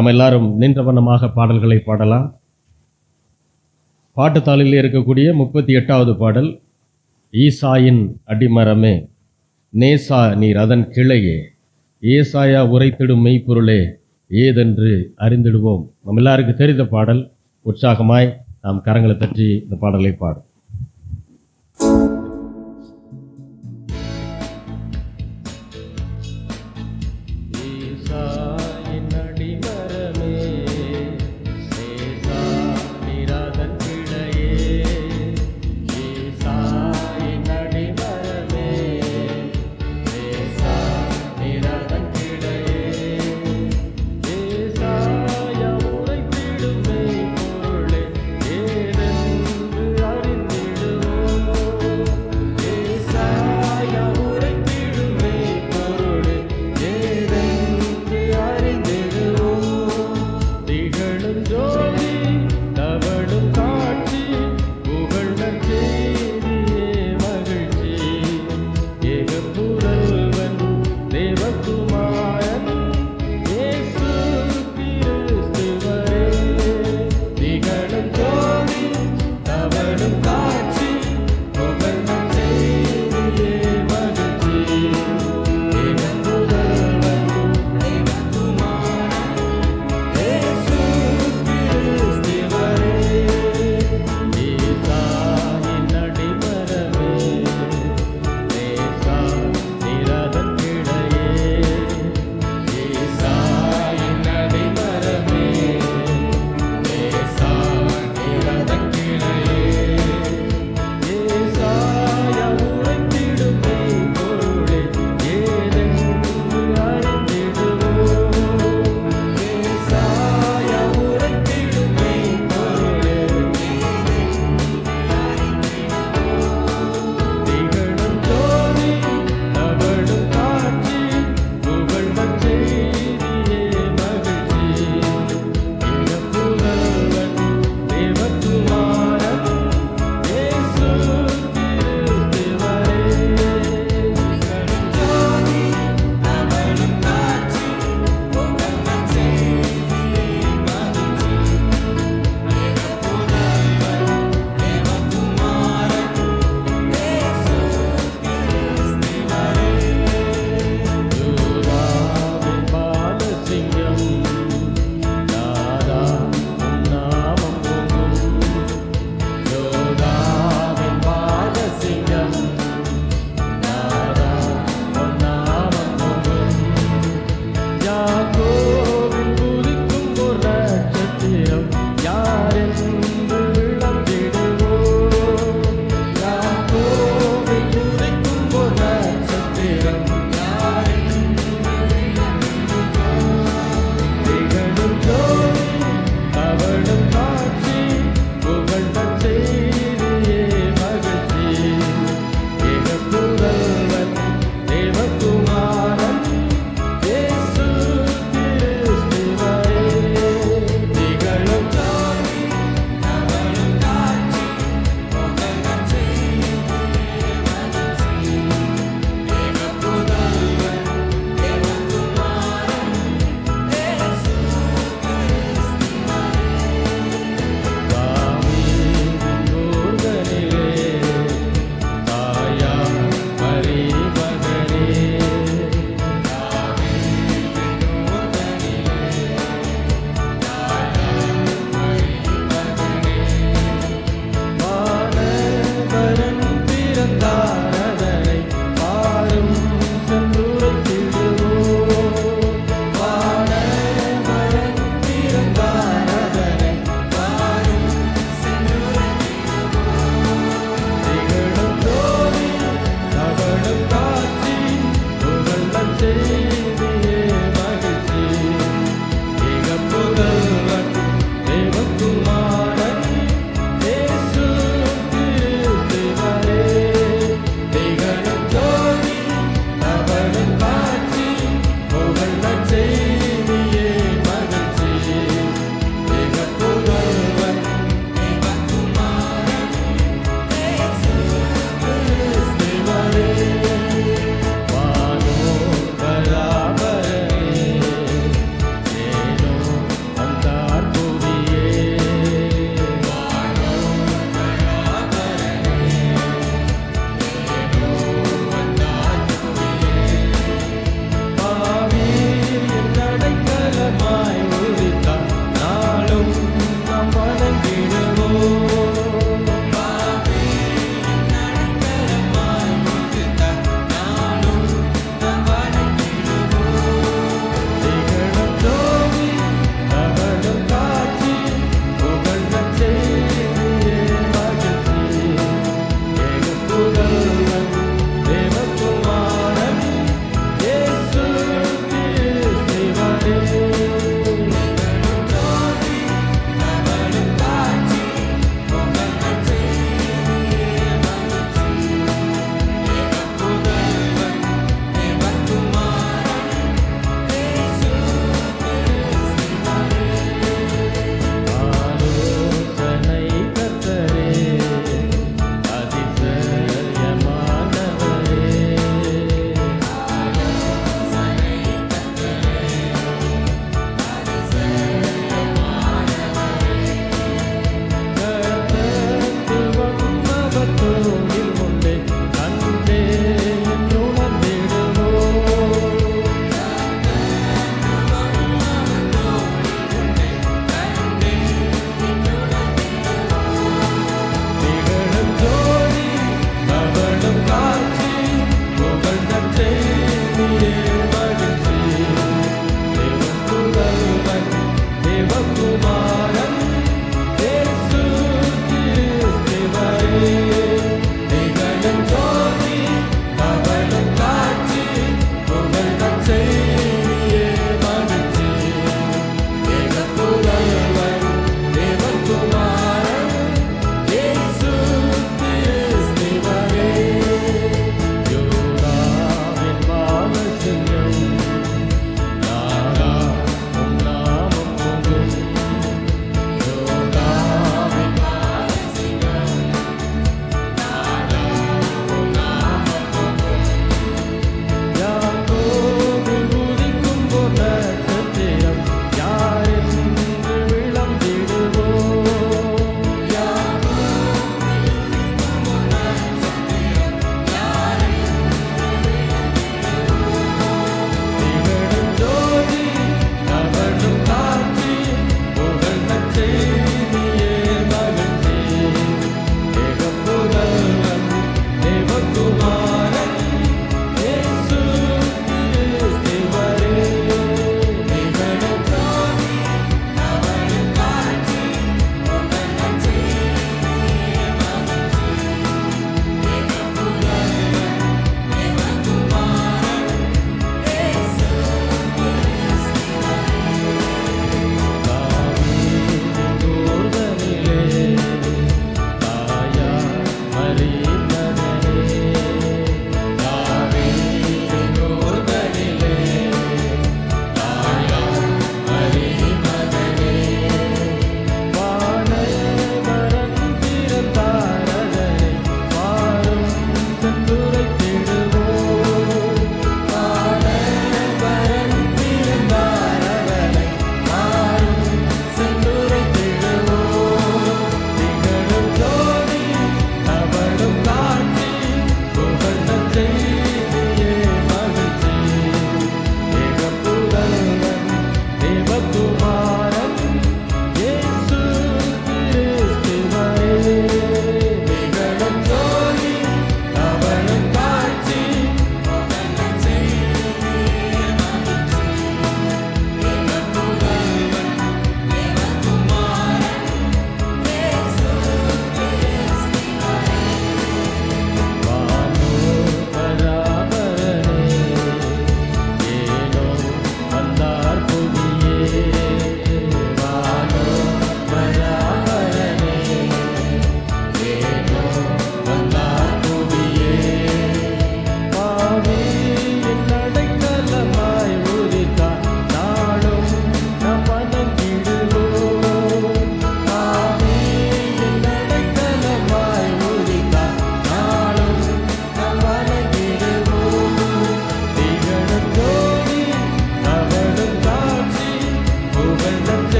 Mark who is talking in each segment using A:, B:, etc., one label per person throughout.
A: நாம் எல்லாரும் நின்ற வண்ணமாக பாடல்களை பாடலாம். பாட்டுத்தாளில் இருக்கக்கூடிய 38வது பாடல், ஈசாயின் அடிமரமே நேசா நீர் அதன் கிளையே, ஏசாயா உரைத்திடும் மெய்ப்பொருளே ஏதென்று அறிந்திடுவோம். நம்ம எல்லாருக்கும் தெரிந்த பாடல். உற்சாகமாய் நாம் கரங்களை தட்டி இந்த பாடலை பாடும்.
B: அறிந்து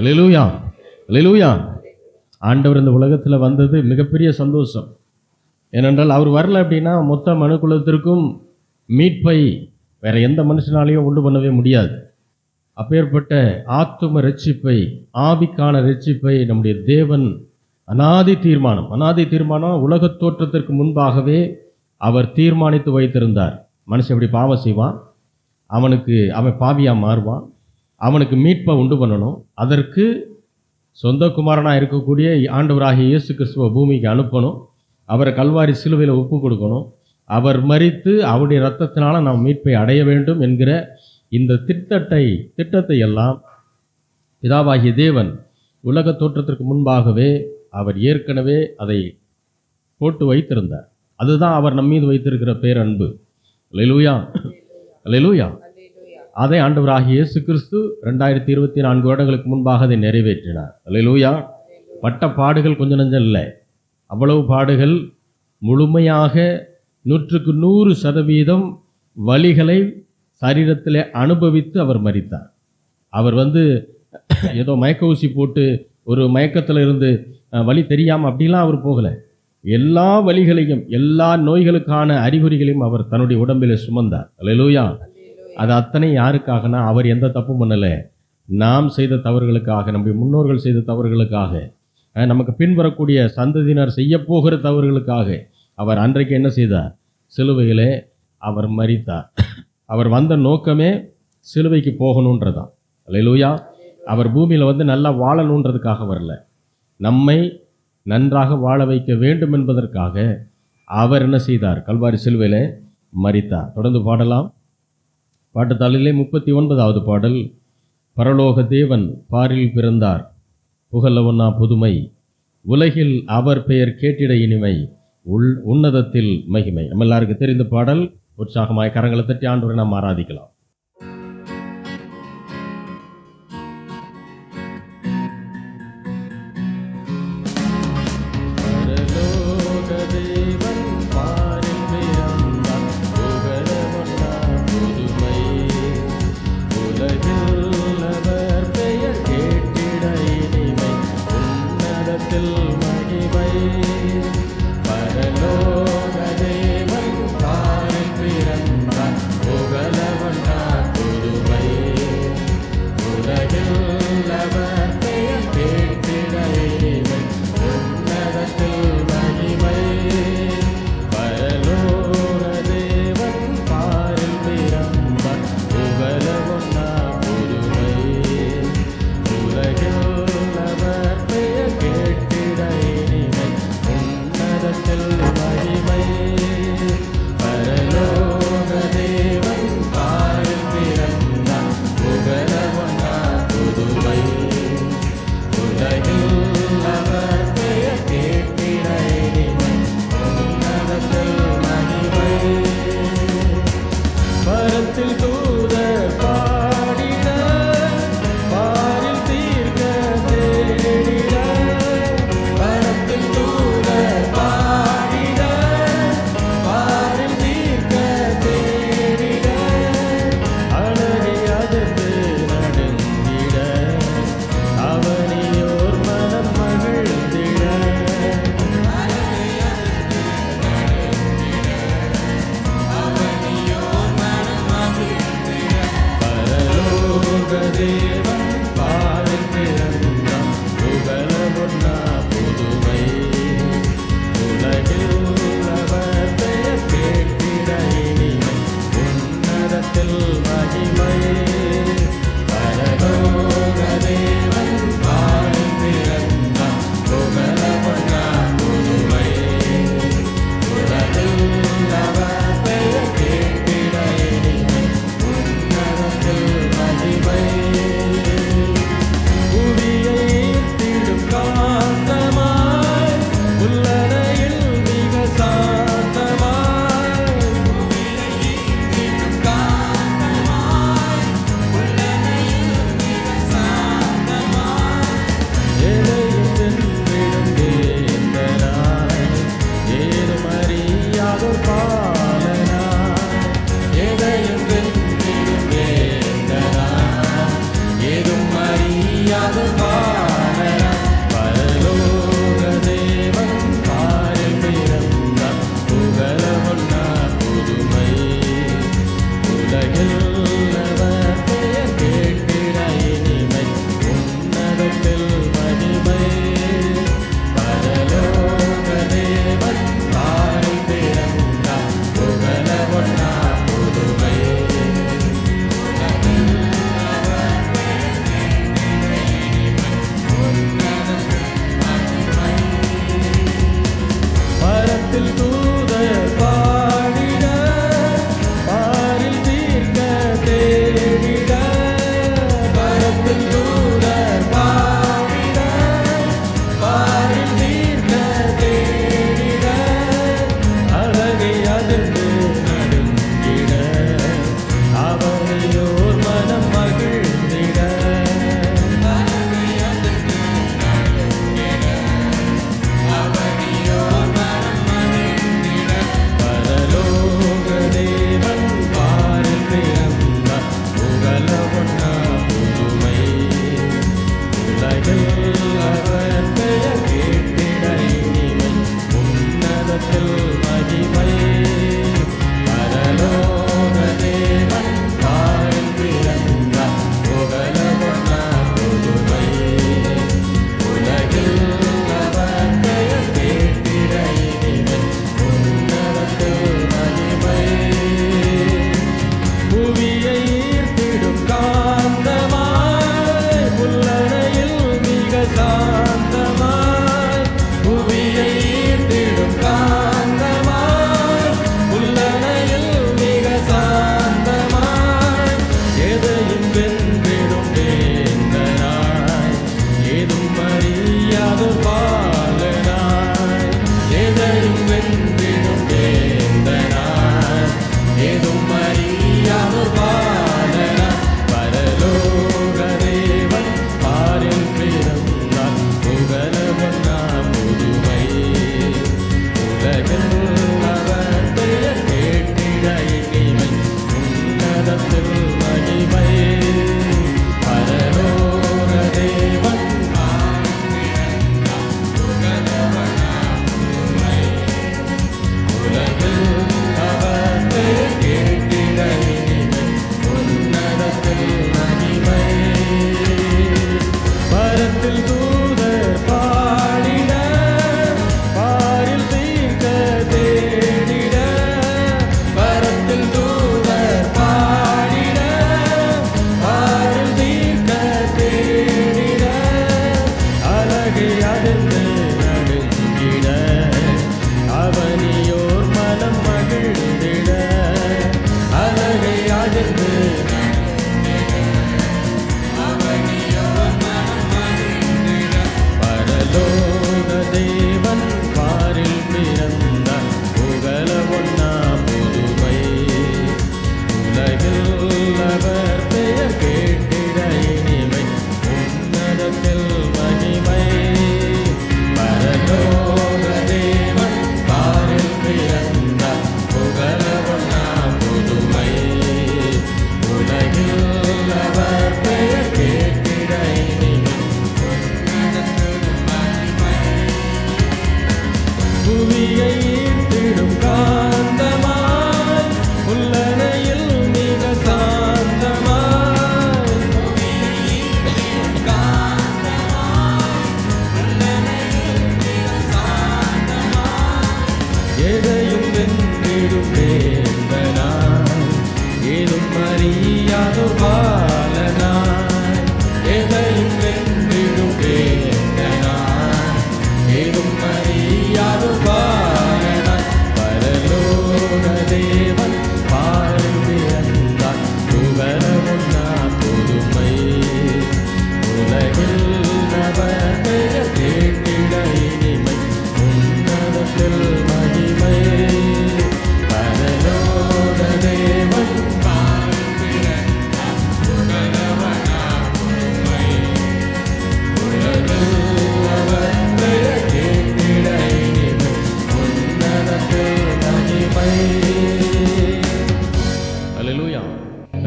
A: அல்லேலூயா, அல்லேலூயா. ஆண்டவர் இந்த உலகத்தில் வந்தது மிகப்பெரிய சந்தோஷம். ஏனென்றால் அவர் வரல அப்படின்னா மொத்த மனுக்குலத்திற்கும் மீட்பை வேற எந்த மனுஷனாலையும் உண்டு பண்ணவே முடியாது. அப்பேற்பட்ட ஆத்தும ரட்சிப்பை, ஆவிக்கான ரட்சிப்பை நம்முடைய தேவன் அநாதி தீர்மானம் உலகத் தோற்றத்திற்கு முன்பாகவே அவர் தீர்மானித்து வைத்திருந்தார். மனுஷன் எப்படி பாவம் செய்வான், அவன் பாவியாக மாறுவான், அவனுக்கு மீட்பை உண்டு பண்ணணும். அதற்கு சொந்த குமாரனாக இருக்கக்கூடிய ஆண்டவராகிய இயேசு கிறிஸ்துவ பூமிக்கு அனுப்பணும். அவரை கல்வாரி சிலுவையில் ஒப்பு கொடுக்கணும். அவர் மரித்து அவருடைய இரத்தத்தினால நாம் மீட்பை அடைய வேண்டும் என்கிற இந்த திட்டத்தை எல்லாம் பிதாவாகிய தேவன் உலக தோற்றத்திற்கு முன்பாகவே அவர் ஏற்கனவே அதை போட்டு வைத்திருந்தார். அதுதான் அவர் நம்மீது வைத்திருக்கிற பேரன்பு. அல்லேலூயா, அல்லேலூயா. அதை ஆண்டவராகிய இயேசு கிறிஸ்து 2024 வருடங்களுக்கு முன்பாக அதை நிறைவேற்றினார். அல்லேலூயா. பட்ட பாடுகள் கொஞ்சம் நஞ்சம் இல்லை. அவ்வளவு பாடுகள் முழுமையாக 100% வலிகளை சரீரத்தில் அனுபவித்து அவர் மரித்தார். அவர் ஏதோ மயக்க ஊசி போட்டு ஒரு மயக்கத்தில் இருந்து வலி தெரியாமல் அப்படிலாம் அவர் போகலை. எல்லா வலிகளையும், எல்லா நோய்களுக்கான அறிகுறிகளையும் அவர் தன்னுடைய உடம்பில் சுமந்தார். அல்லேலூயா. அது அத்தனை யாருக்காகனா, அவர் எந்த தப்பும் பண்ணலை. நாம் செய்த தவறுகளுக்காக, நம்முடைய முன்னோர்கள் செய்த தவறுகளுக்காக, நமக்கு பின்வரக்கூடிய சந்ததியினர் செய்ய போகிற தவறுகளுக்காக அவர் அன்றைக்கு என்ன செய்தார்? சிலுவையிலே அவர் மரித்தார். அவர் வந்த நோக்கமே சிலுவைக்கு போகணுன்றதான். அல்லேலூயா. அவர் பூமியில் நல்லா வாழணுன்றதுக்காக வரல, நம்மை நன்றாக வாழ வைக்க வேண்டும் என்பதற்காக அவர் என்ன செய்தார்? கல்வாரி சிலுவையிலே மரித்தார். தொடர்ந்து பாடலாம். பாட்டுத்தாளிலே 39வது பாடல். பரலோக தேவன் பாரில் பிறந்தார், புகழவனா புதுமை, உலகில் அவர் பெயர் கேட்டிட இனிமை, உன்னதத்தில் மகிமை. நம்ம எல்லாருக்கும் தெரிந்த பாடல். உற்சாகமாய் கரங்களை தட்டி ஆண்டவரை நாம் ஆராதிக்கலாம்.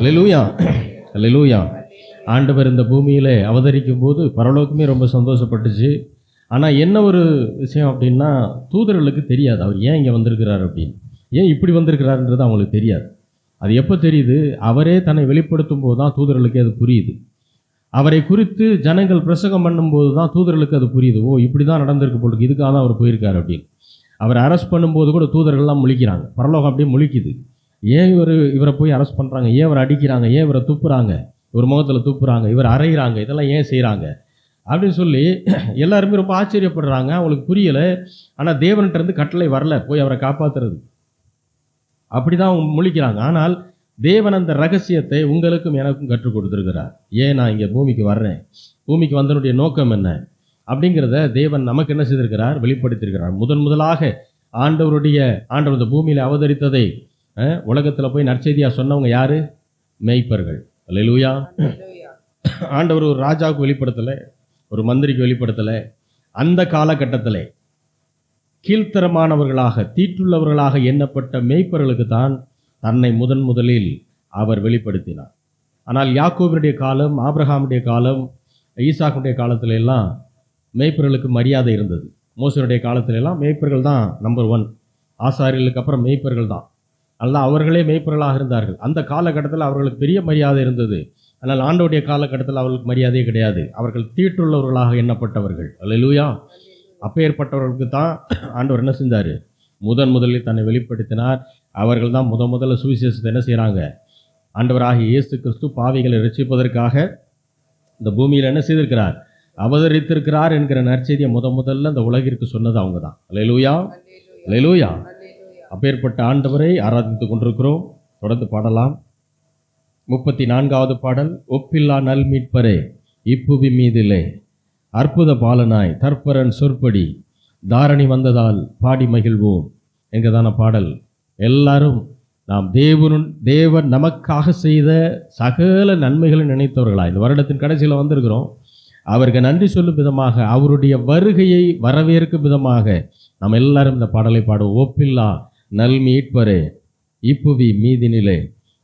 A: அல்லேலூயா, அல்லேலூயா. ஆண்டவர் இந்த பூமியில் அவதரிக்கும் போது பரலோகமே ரொம்ப சந்தோஷப்பட்டுச்சு. ஆனால் என்ன ஒரு விஷயம் அப்படின்னா, தூதர்களுக்கு தெரியாது அவர் ஏன் இங்கே வந்திருக்கிறார் அப்படின்னு, ஏன் இப்படி வந்திருக்கிறாருன்றது அவங்களுக்கு தெரியாது. அது எப்போ தெரியுது? அவரே தன்னை வெளிப்படுத்தும் போது தான் தூதர்களுக்கு அது புரியுது. அவரை குறித்து ஜனங்கள் பிரசங்கம் பண்ணும்போது தான் தூதர்களுக்கு அது புரியுது. ஓ, இப்படி தான் நடந்திருக்கு போல, இதுக்காக தான் அவர் போயிருக்கார் அப்படின்னு. அவர் அரெஸ்ட் பண்ணும்போது கூட தூதர்கள்லாம் முழிக்கிறாங்க, பரலோகம் அப்படியே முழிக்குது. ஏன் இவரை போய் அரெஸ்ட் பண்ணுறாங்க, ஏன் இவரை அடிக்கிறாங்க, ஏன் இவரை துப்புறாங்க, இவர் முகத்தில் துப்புறாங்க, இவர் அறையிறாங்க, இதெல்லாம் ஏன் செய்கிறாங்க அப்படின்னு சொல்லி எல்லாருமே ரொம்ப ஆச்சரியப்படுறாங்க. அவங்களுக்கு புரியலை. ஆனால் தேவன்கிட்ட இருந்து கட்டளை வரல போய் அவரை காப்பாற்றுறது. அப்படி தான் அவங்க முழிக்கிறாங்க. ஆனால் தேவன் அந்த ரகசியத்தை உங்களுக்கும் எனக்கும் கற்றுக் கொடுத்துருக்கிறார். ஏன் நான் இங்கே பூமிக்கு வர்றேன், பூமிக்கு வந்தனுடைய நோக்கம் என்ன அப்படிங்கிறத தேவன் நமக்கு என்ன செய்திருக்கிறார், வெளிப்படுத்தியிருக்கிறார். முதலாக ஆண்டவர் இந்த பூமியில் அவதரித்ததை உலகத்தில் போய் நற்செய்தியாக சொன்னவங்க யாரு? மேய்ப்பர்கள். அல்லேலூயா. ஆண்டவர் ஒரு ராஜாவுக்கு வெளிப்படுத்தலை, ஒரு மந்திரிக்கு வெளிப்படுத்தலை. அந்த காலகட்டத்தில் கீழ்த்தரமானவர்களாக தீட்டுள்ளவர்களாக எண்ணப்பட்ட மேய்ப்பர்களுக்கு தான் தன்னை முதலில் அவர் வெளிப்படுத்தினார். ஆனால் யாக்கோபினுடைய காலம், ஆபிரகாமுடைய காலம், ஈசாக்குடைய காலத்துல எல்லாம் மேய்ப்பர்களுக்கு மரியாதை இருந்தது. மோசனுடைய காலத்துல எல்லாம் மேய்ப்பர்கள் தான் நம்பர் 1. ஆசாரியர்களுக்கு அப்புறம் மேய்ப்பர்கள் தான். அதனால் அவர்களே மேய்ப்பர்களாக இருந்தார்கள். அந்த காலகட்டத்தில் அவர்களுக்கு பெரிய மரியாதை இருந்தது. ஆனால் ஆண்டவருடைய காலகட்டத்தில் அவர்களுக்கு மரியாதையே கிடையாது. அவர்கள் தீட்டுள்ளவர்களாக எண்ணப்பட்டவர்கள். அல்லேலூயா. அப்பேற்பட்டவர்களுக்கு தான் ஆண்டவர் என்ன செஞ்சார், முதலில் தன்னை வெளிப்படுத்தினார். அவர்கள் தான் முதல்ல சுவிசேஷத்தை என்ன செய்கிறாங்க, ஆண்டவராகிய இயேசு கிறிஸ்து பாவிகளை ரட்சிப்பதற்காக இந்த பூமியில் என்ன செய்திருக்கிறார், அவதரித்திருக்கிறார் என்கிற நற்செய்தியை முதல்ல இந்த உலகிற்கு சொன்னது அவங்க தான். அல்லேலூயா, அல்லேலூயா. அப்பேற்பட்ட ஆண்டவரை ஆராதித்து கொண்டிருக்கிறோம். தொடர்ந்து பாடலாம். 34வது பாடல். ஒப்பில்லா நல் மீட்பரே இப்புவி மீதிலே, அற்புத பாலனாய் தற்பரன் சொற்படி, தாரணி வந்ததால் பாடி மகிழ்வோம் என்கிறதான பாடல். எல்லாரும் நாம் தேவன் நமக்காக செய்த சகல நன்மைகளை நினைத்தவர்களாய் இந்த வருடத்தின் கடைசியில் வந்திருக்கிறோம். அவருக்கு நன்றி சொல்லும் விதமாக, அவருடைய வருகையை வரவேற்கும் விதமாக நாம் எல்லாரும் இந்த பாடலை பாடுவோம். ஒப்பில்லா நல் மீட்பரே இப்புவி மீதினிலே,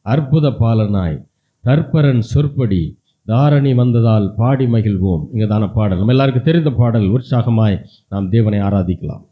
A: அற்புத பாலனாய் தற்பரன் சொற்படி, தாரணி வந்ததால் பாடி மகிழ்வோம் இங்கதான பாடல். நம்ம எல்லாருக்கும் தெரிந்த பாடல். உற்சாகமாய் நாம் தேவனை ஆராதிக்கலாம்.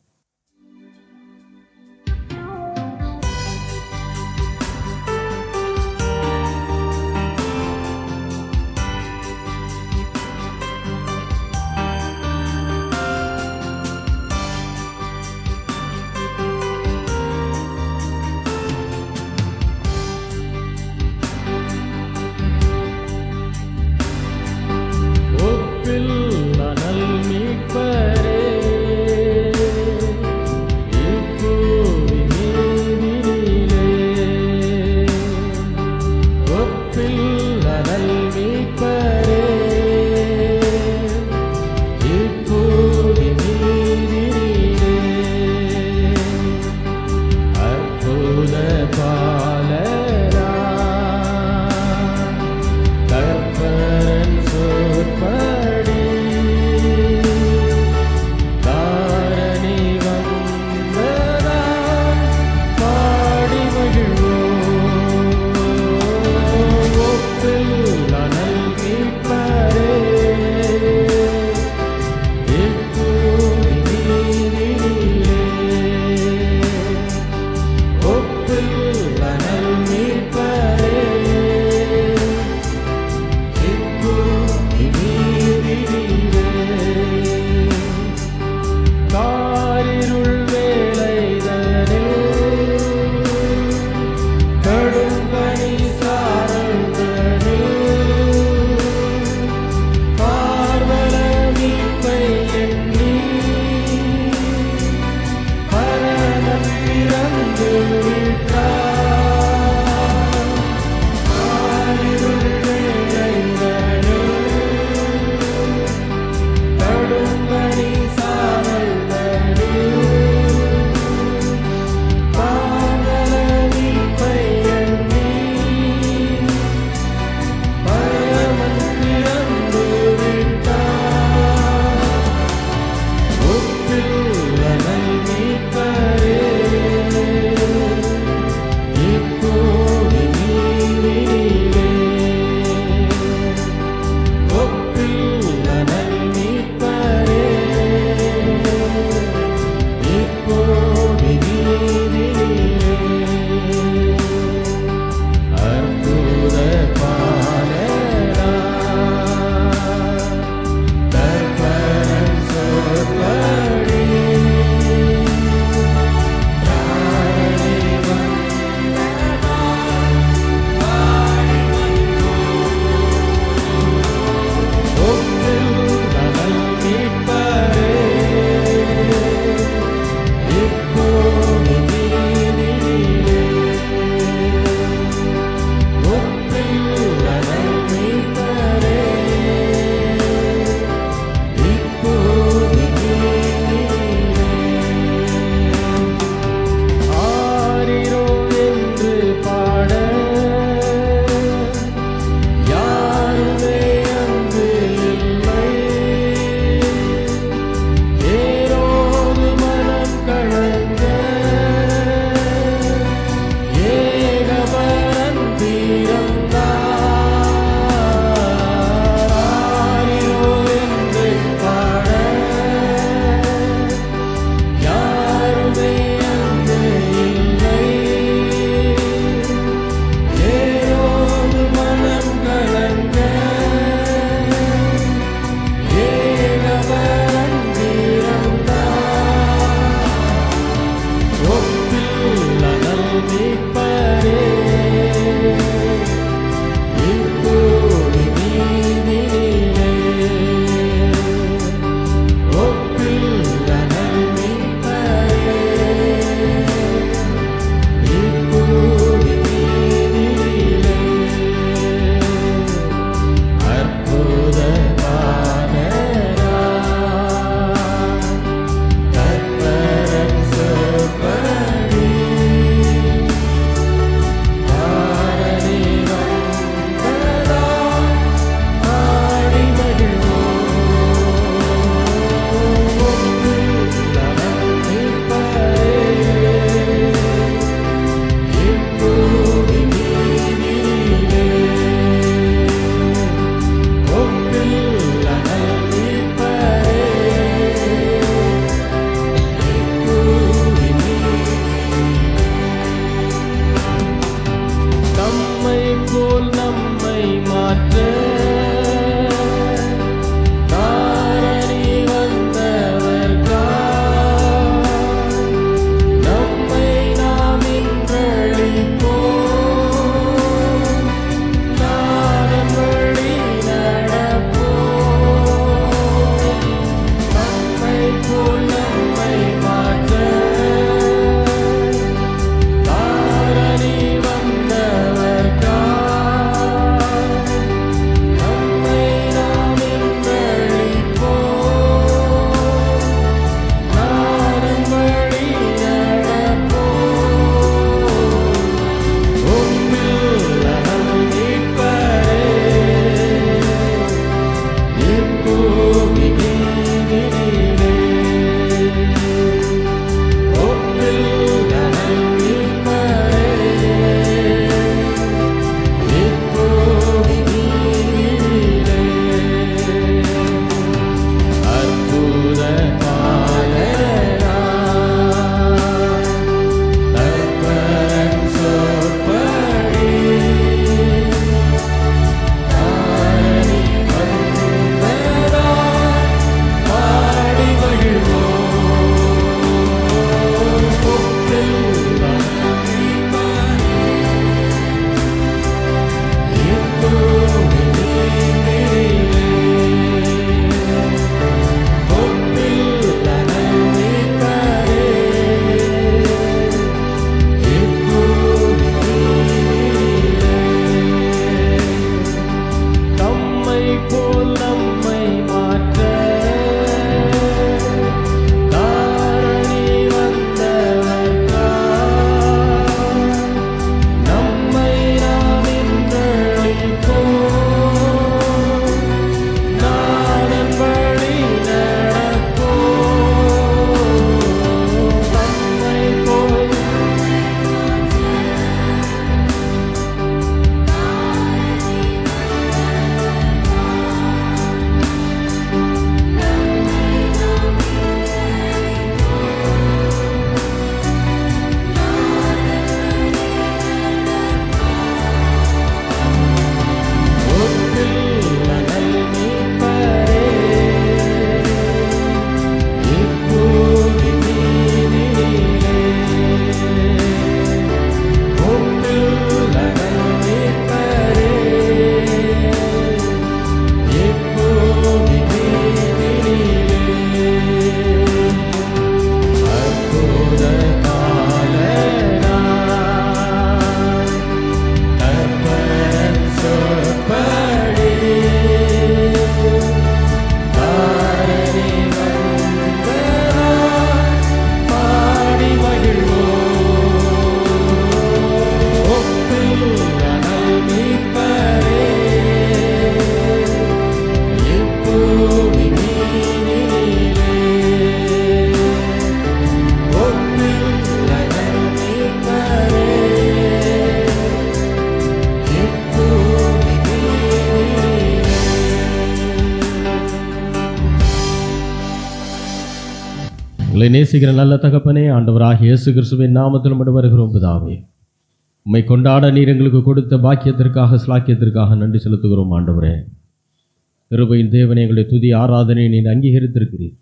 A: எங்களை நேசிக்கிற நல்ல தகப்பனே, ஆண்டவராகிய இயேசு கிறிஸ்துவின் நாமத்தில் மட்டும் வருகிறோம் பிதாவே. உம்மை கொண்டாட நீர் எங்களுக்கு கொடுத்த பாக்கியத்திற்காக ஸ்லாக்கியத்திற்காக நன்றி செலுத்துகிறோம் ஆண்டவரே. கிருபையின் தேவனே, எங்களுடைய துதி ஆராதனை நீர் அங்கீகரித்திருக்கிறீர்.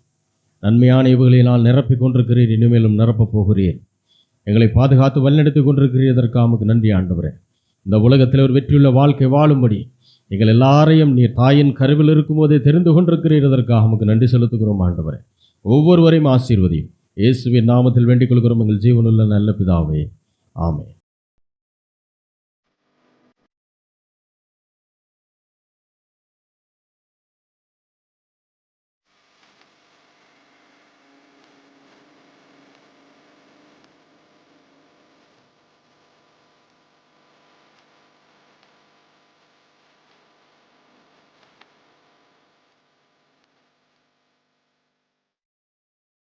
A: நன்மையான இவுகளினால் நிரப்பிக் கொண்டிருக்கிறீர், இனிமேலும் நிரப்பப் போகிறீர். எங்களை பாதுகாத்து வழிநடத்தி கொண்டிருக்கிறீர். இதற்காக உமக்கு நன்றி ஆண்டவரே. இந்த உலகத்தில் ஒரு வெற்றியுள்ள வாழ்க்கை வாழும்படி எங்கள் எல்லாரையும் நீர் தாயின் கருவில் இருக்கும்போதே தெரிந்து கொண்டிருக்கிறீர். இதற்காக உமக்கு நன்றி செலுத்துகிறோம் ஆண்டவரே. ஒவ்வொருவரையும் ஆசீர்வதியும். இயேசுவின் நாமத்தில் வேண்டிக் கொள்கிறோம் எங்கள் ஜீவனுள்ள நல்ல பிதாவே. ஆமென்.